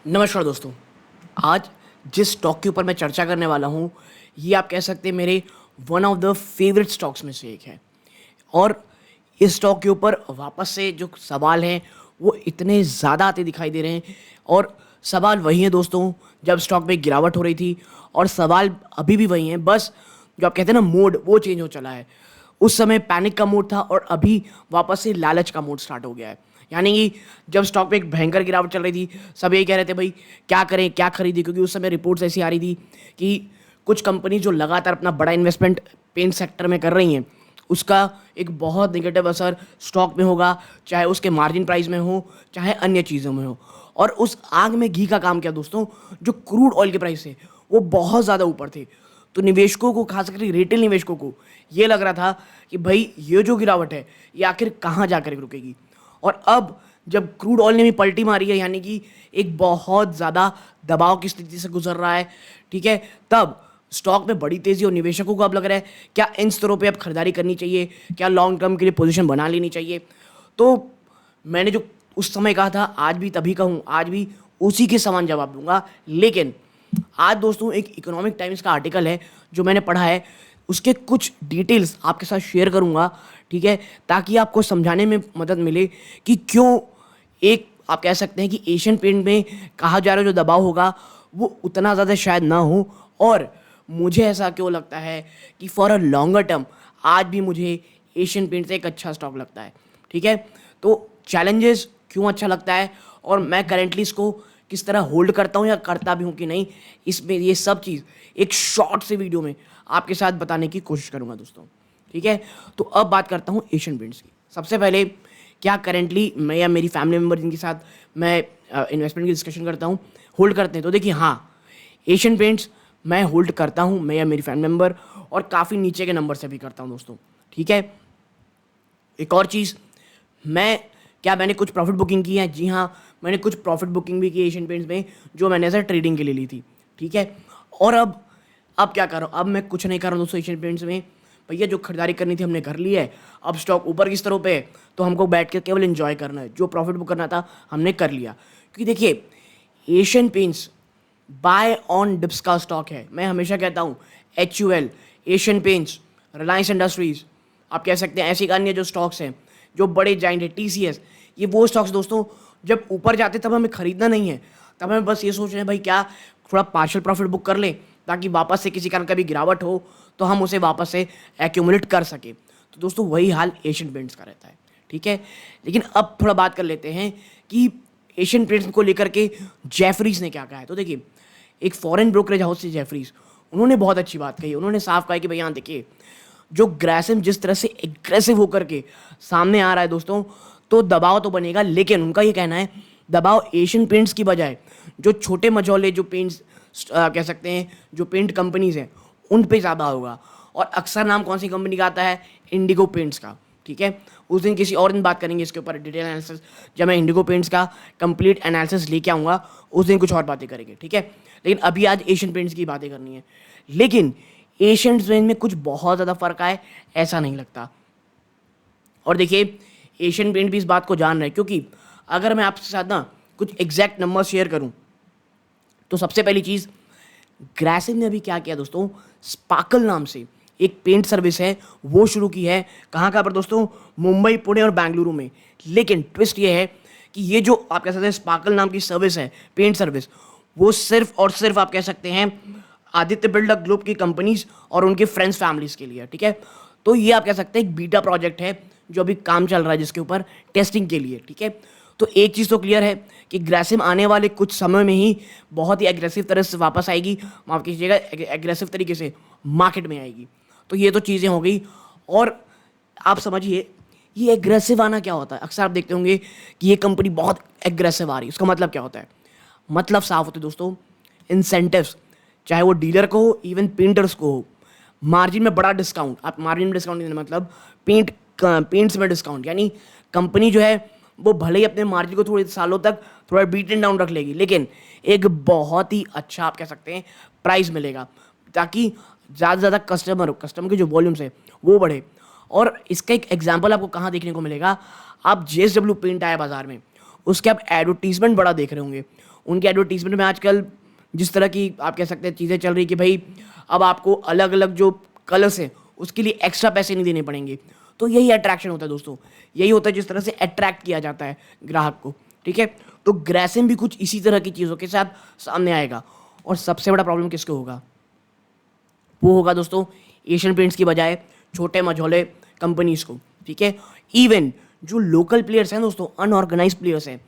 नमस्कार दोस्तों। आज जिस स्टॉक के ऊपर मैं चर्चा करने वाला हूँ, ये आप कह सकते हैं मेरे one of the favourite stocks में से एक है। और इस स्टॉक के ऊपर वापस से जो सवाल हैं वो इतने ज़्यादा आते दिखाई दे रहे हैं। और सवाल वही है दोस्तों, जब स्टॉक में गिरावट हो रही थी, और सवाल अभी भी वही हैं, बस जो आप कहते हैं ना मोड, वो चेंज हो चला है। उस समय पैनिक का मोड था और अभी वापस से लालच का मोड स्टार्ट हो गया है। यानी कि जब स्टॉक पे एक भयंकर गिरावट चल रही थी, सब यही कह रहे थे भाई क्या करें, क्या खरीदें, क्योंकि उस समय रिपोर्ट्स ऐसी आ रही थी कि कुछ कंपनी जो लगातार अपना बड़ा इन्वेस्टमेंट पेंट सेक्टर में कर रही हैं, उसका एक बहुत नेगेटिव असर स्टॉक में होगा, चाहे उसके मार्जिन प्राइस में हो, चाहे अन्य चीज़ों में हो। और उस आग में घी का काम किया दोस्तों, जो क्रूड ऑयल के प्राइस थे वो बहुत ज़्यादा ऊपर थे। तो निवेशकों को, खास करके रिटेल निवेशकों को, ये लग रहा था कि भाई ये जो गिरावट है ये आखिर कहाँ जाकर रुकेगी। और अब जब क्रूड ऑयल ने भी पलटी मारी है, यानी कि एक बहुत ज़्यादा दबाव की स्थिति से गुजर रहा है, ठीक है, तब स्टॉक में बड़ी तेज़ी और निवेशकों को अब लग रहा है क्या इन स्तरों पे अब खरीदारी करनी चाहिए, क्या लॉन्ग टर्म के लिए पोजीशन बना लेनी चाहिए। तो मैंने जो उस समय कहा था, आज भी तभी कहूँ, आज भी उसी के समान जवाब दूंगा। लेकिन आज दोस्तों एक इकोनॉमिक टाइम्स का आर्टिकल है जो मैंने पढ़ा है, उसके कुछ डिटेल्स आपके साथ शेयर करूंगा, ठीक है, ताकि आपको समझाने में मदद मिले कि क्यों एक आप कह सकते हैं कि एशियन पेंट में कहा जा रहा है जो दबाव होगा वो उतना ज़्यादा शायद ना हो। और मुझे ऐसा क्यों लगता है कि फॉर अ लॉन्गर टर्म आज भी मुझे एशियन पेंट से एक अच्छा स्टॉक लगता है, ठीक है। तो चैलेंजेस क्यों अच्छा लगता है और मैं करेंटली इसको किस तरह होल्ड करता हूँ या करता भी हूँ कि नहीं, इसमें ये सब चीज़ एक शॉर्ट से वीडियो में आपके साथ बताने की कोशिश करूँगा दोस्तों, ठीक है। तो अब बात करता हूँ एशियन पेंट्स की। सबसे पहले क्या करेंटली मैं या मेरी फैमिली मेम्बर जिनके साथ मैं इन्वेस्टमेंट की डिस्कशन करता हूँ होल्ड करते हैं, तो देखिए हाँ, एशियन पेंट्स मैं होल्ड करता हूँ, मैं या मेरी फैमिली मेम्बर, और काफ़ी नीचे के नंबर से भी करता हूँ दोस्तों, ठीक है। एक और चीज़, मैंने कुछ प्रॉफिट बुकिंग की है, जी हाँ, मैंने कुछ प्रॉफिट बुकिंग भी की एशियन पेंट्स में, जो मैंने ऐसा ट्रेडिंग के लिए ली थी, ठीक है। और अब क्या कर रहा हूँ, अब मैं कुछ नहीं कर रहा हूँ दोस्तों एशियन पेंट्स में। भैया जो खरीदारी करनी थी हमने कर ली है, अब स्टॉक ऊपर की स्तरों पे है, तो हमको बैठ के केवल एंजॉय करना है, जो प्रॉफिट बुक करना था हमने कर लिया। क्योंकि देखिए Asian Paints buy on dips का स्टॉक है। मैं हमेशा कहता हूँ HUL, Asian Paints, Reliance Industries, आप कह सकते हैं ऐसे अन्य जो स्टॉक्स हैं जो बड़े जाइंट है, TCS, ये वो स्टॉक्स दोस्तों जब ऊपर जाते तब हमें खरीदना नहीं है, तब हमें बस ये सोच रहे हैं भाई क्या थोड़ा पार्शियल प्रॉफिट बुक कर लें, ताकि वापस से किसी कारण कभी गिरावट हो तो हम उसे वापस से एक्यूमुलेट कर सके। तो दोस्तों वही हाल एशियन पेंट्स का रहता है, ठीक है। लेकिन अब थोड़ा बात कर लेते हैं कि एशियन पेंट्स को लेकर के जेफरीज ने क्या कहा है। तो देखिए एक फॉरेन ब्रोकरेज हाउस से जेफरीज, उन्होंने बहुत अच्छी बात कही। उन्होंने साफ कहा कि भैया देखिए जो ग्रासिम जिस तरह से एग्रेसिव होकर के सामने आ रहा है दोस्तों, तो दबाव तो बनेगा, लेकिन उनका ये कहना है दबाव एशियन पेंट्स की बजाय जो छोटे मझौले जो पेंट्स कह सकते हैं जो पेंट कंपनीज हैं उन पे ज़्यादा होगा। और अक्सर नाम कौन सी कंपनी का आता है, इंडिगो पेंट्स का, ठीक है। उस दिन किसी और दिन बात करेंगे इसके ऊपर डिटेल एनालिसिस, जब मैं इंडिगो पेंट्स का कंप्लीट एनालिसिस लेके आऊँगा उस दिन कुछ और बातें करेंगे, ठीक है। लेकिन अभी आज एशियन पेंट्स की बातें करनी है। लेकिन एशियन पेंट्स में कुछ बहुत ज़्यादा फर्क आए ऐसा नहीं लगता। और देखिए एशियन पेंट भी इस बात को जान रहा है, क्योंकि अगर मैं आपके साथ ना कुछ एग्जैक्ट नंबर शेयर करूं, तो सबसे पहली चीज़ ग्रासिम ने अभी क्या किया दोस्तों, स्पार्कल नाम से एक पेंट सर्विस है वो शुरू की है। कहाँ पर दोस्तों, मुंबई, पुणे और बेंगलुरु में। लेकिन ट्विस्ट ये है कि ये जो आप कह सकते हैं स्पार्कल नाम की सर्विस है, पेंट सर्विस, वो सिर्फ और सिर्फ आप कह सकते हैं आदित्य बिरला ग्रुप की कंपनीज और उनके फ्रेंड्स फैमिलीज के लिए, ठीक है। तो ये आप कह सकते हैं एक बीटा प्रोजेक्ट है जो अभी काम चल रहा है जिसके ऊपर टेस्टिंग के लिए, ठीक है। तो एक चीज़ तो क्लियर है कि ग्रासिम आने वाले कुछ समय में ही बहुत ही एग्रेसिव तरह से वापस आएगी, माफ कीजिएगा एग्रेसिव तरीके से मार्केट में आएगी। तो ये तो चीज़ें हो गई। और आप समझिए ये एग्रेसिव आना क्या होता है। अक्सर आप देखते होंगे कि ये कंपनी बहुत एग्रेसिव आ रही है, उसका मतलब क्या होता है, मतलब साफ होते दोस्तों, इंसेंटिव्स, चाहे वो डीलर को हो इवन पेंटर्स को हो, मार्जिन में बड़ा डिस्काउंट। आप मार्जिन में डिस्काउंट नहीं, मतलब पेंट्स में डिस्काउंट, यानी कंपनी जो है वो भले ही अपने मार्जिन को थोड़े सालों तक थोड़ा बीट एंड डाउन रख लेगी, लेकिन एक बहुत ही अच्छा आप कह सकते हैं प्राइस मिलेगा, ताकि ज़्यादा से ज़्यादा कस्टमर के जो वॉल्यूम्स है वो बढ़े। और इसका एक एग्जांपल आपको कहाँ देखने को मिलेगा, आप JSW पेंट आया बाजार में, उसके आप एडवर्टीजमेंट बड़ा देख रहे होंगे। उनके एडवर्टीजमेंट में आजकल जिस तरह की आप कह सकते हैं चीज़ें चल रही कि भाई अब आपको अलग अलग जो कलर्स हैं उसके लिए एक्स्ट्रा पैसे नहीं देने पड़ेंगे। तो यही अट्रैक्शन होता है दोस्तों, यही होता है जिस तरह से अट्रैक्ट किया जाता है ग्राहक को। ठीक है, तो ग्रेसिम भी कुछ इसी तरह की चीज़ों के साथ सामने आएगा। और सबसे बड़ा प्रॉब्लम किसको होगा? वो होगा दोस्तों एशियन पेंट्स की बजाय छोटे मझोले कंपनीज को। ठीक है, इवन जो लोकल प्लेयर्स हैं दोस्तों, अनऑर्गेनाइज प्लेयर्स हैं,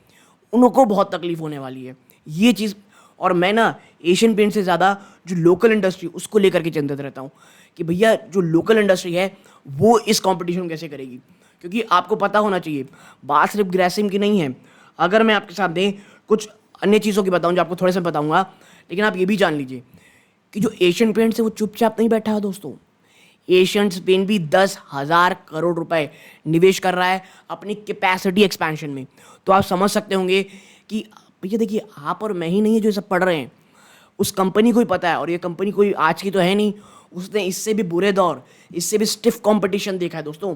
उनको बहुत तकलीफ होने वाली है ये चीज़। और मैं ना एशियन पेंट से ज़्यादा जो लोकल इंडस्ट्री उसको लेकर के चिंतित रहता हूँ कि भैया जो लोकल इंडस्ट्री है वो इस कंपटीशन कैसे करेगी। क्योंकि आपको पता होना चाहिए बात सिर्फ ग्रेसिम की नहीं है। अगर मैं आपके सामने कुछ अन्य चीज़ों की बताऊँ जो आपको थोड़े से बताऊँगा, लेकिन आप ये भी जान लीजिए कि जो एशियन पेंट्स है वो चुपचाप नहीं बैठा है दोस्तों। एशियन पेंट भी 10,000 करोड़ रुपए निवेश कर रहा है अपनी कैपेसिटी एक्सपेंशन में। तो आप समझ सकते होंगे कि भैया देखिए आप और मैं ही नहीं है जो ये सब पढ़ रहे हैं, उस कंपनी को ही पता है। और ये कंपनी कोई आज की तो है नहीं, उसने इससे भी बुरे दौर, इससे भी स्टिफ कंपटीशन देखा है दोस्तों।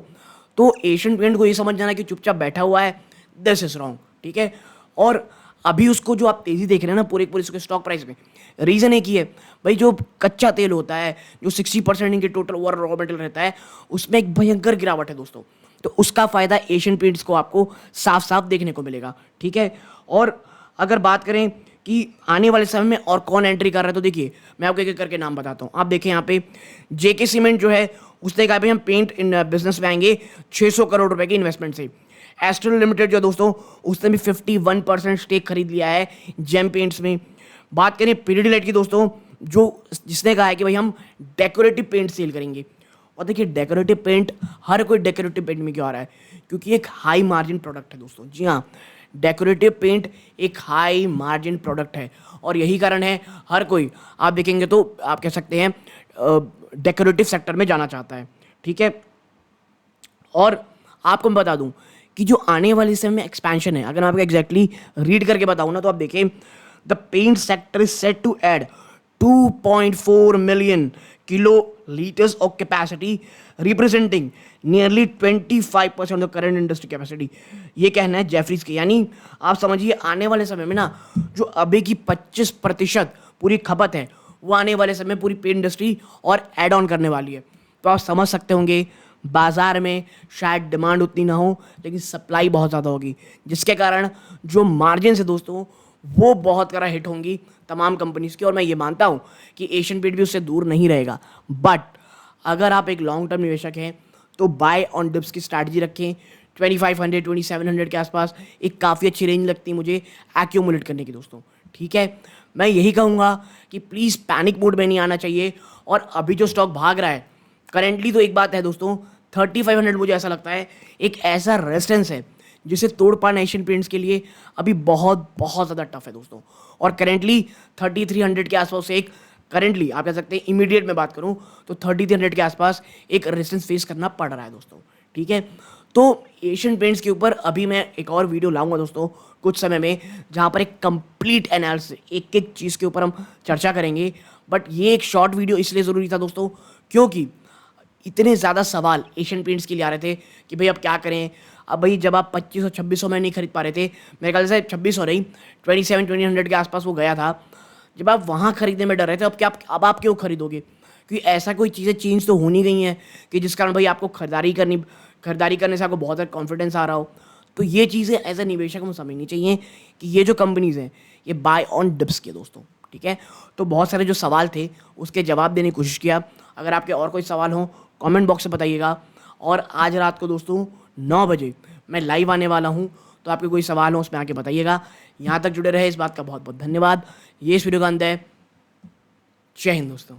तो एशियन पेंट को ये समझ जाना कि चुपचाप बैठा हुआ है, दिस इज रॉन्ग। ठीक है, और अभी उसको जो आप तेजी देख रहे हैं ना पूरे पूरे उसके स्टॉक प्राइस में, रीज़न एक ही है भाई, जो कच्चा तेल होता है जो 60% इनके टोटल ओवर रॉ मटेरियल रहता है उसमें एक भयंकर गिरावट है दोस्तों। तो उसका फ़ायदा एशियन पेंट्स को आपको साफ साफ देखने को मिलेगा। ठीक है, और अगर बात करें कि आने वाले समय में और कौन एंट्री कर रहा है, तो देखिए मैं आपको एक एक करके नाम बताता हूँ। आप देखें यहाँ पे जेके सीमेंट जो है उसने कहा भाई हम पेंट इन बिजनेस में आएंगे 600 करोड़ रुपए की इन्वेस्टमेंट से। एस्ट्रल लिमिटेड जो दोस्तों उसने भी 51% स्टेक खरीद लिया है जेम पेंट्स में। बात करें पीडीलाइट की दोस्तों, जो जिसने कहा है कि भाई हम डेकोरेटिव पेंट सेल करेंगे। और देखिए डेकोरेटिव पेंट, हर कोई डेकोरेटिव पेंट में क्यों आ रहा है? क्योंकि एक हाई मार्जिन प्रोडक्ट है दोस्तों। जी हाँ, डेकोरेटिव पेंट एक हाई मार्जिन प्रोडक्ट है और यही कारण है हर कोई आप देखेंगे तो आप कह सकते हैं डेकोरेटिव सेक्टर में जाना चाहता है। ठीक है, और आपको मैं बता दूं कि जो आने वाले समय में एक्सपेंशन है, अगर मैं आपको एग्जैक्टली रीड करके बताऊं ना, तो आप देखें the paint sector is set to add 2.4 million kilo litres of capacity representing nearly 25% of current industry capacity. ये कहना है जेफरीज के। यानी आप समझिए आने वाले समय में ना जो अभी की 25% पूरी खपत है वो आने वाले समय पूरी पेंट इंडस्ट्री और ऐड ऑन करने वाली है। तो आप समझ सकते होंगे बाजार में शायद डिमांड उतनी ना हो लेकिन सप्लाई बहुत ज़्यादा होगी, जिसके कारण जो मार्जिन है दोस्तों वो बहुत करा हिट होंगी तमाम कंपनीज की। और मैं ये मानता हूँ कि एशियन पेंट भी उससे दूर नहीं रहेगा। बट अगर आप एक लॉन्ग टर्म निवेशक हैं तो बाय ऑन डिप्स की स्ट्रैटेजी रखें। 2500 2700 के आसपास एक काफ़ी अच्छी रेंज लगती है मुझे एक्यूमुलेट करने की दोस्तों। ठीक है, मैं यही कहूँगा कि प्लीज़ पैनिक मोड में नहीं आना चाहिए। और अभी जो स्टॉक भाग रहा है करेंटली, तो एक बात है दोस्तों 3500 मुझे ऐसा लगता है एक ऐसा रेजिस्टेंस है जिसे तोड़ पाना एशियन पेंट्स के लिए अभी बहुत बहुत ज़्यादा टफ है दोस्तों। और करेंटली 3300 के आसपास एक करेंटली आप कह सकते हैं इमीडिएट में बात करूं तो 3300 के आसपास एक रेजिस्टेंस फेस करना पड़ रहा है दोस्तों। ठीक है, तो एशियन पेंट्स के ऊपर अभी मैं एक और वीडियो लाऊंगा दोस्तों कुछ समय में, जहां पर एक कंप्लीट एनालिसिस एक एक चीज़ के ऊपर हम चर्चा करेंगे। बट ये एक शॉर्ट वीडियो इसलिए ज़रूरी था दोस्तों क्योंकि इतने ज़्यादा सवाल एशियन पेंट्स के लिए आ रहे थे कि भाई अब क्या करें। अब भाई जब आप 2500-2600 में नहीं खरीद पा रहे थे, मेरे ख्याल से 2600 नहीं 2700-2800 के आसपास वो गया था, जब आप वहाँ खरीदने में डर रहे थे, अब आप क्यों खरीदोगे? क्योंकि ऐसा कोई चीज़ें चेंज तो होनी गई हैं कि जिस कारण भाई आपको खरीदारी करने से आपको बहुत ज़्यादा कॉन्फिडेंस आ रहा हो। तो ये चीज़ें एज ए निवेशक हमें समझनी चाहिए कि ये जो कंपनीज़ हैं ये बाय ऑन डिप्स की दोस्तों। ठीक है, तो बहुत सारे जो सवाल थे उसके जवाब देने की कोशिश किया। अगर आपके और कोई सवाल हो कमेंट बॉक्स में बताइएगा। और आज रात को दोस्तों 9 बजे मैं लाइव आने वाला हूं, तो आपके कोई सवाल हो उसमें आके बताइएगा। यहाँ तक जुड़े रहे इस बात का बहुत बहुत धन्यवाद। ये इस वीडियो का अंत है। जय हिंद दोस्तों।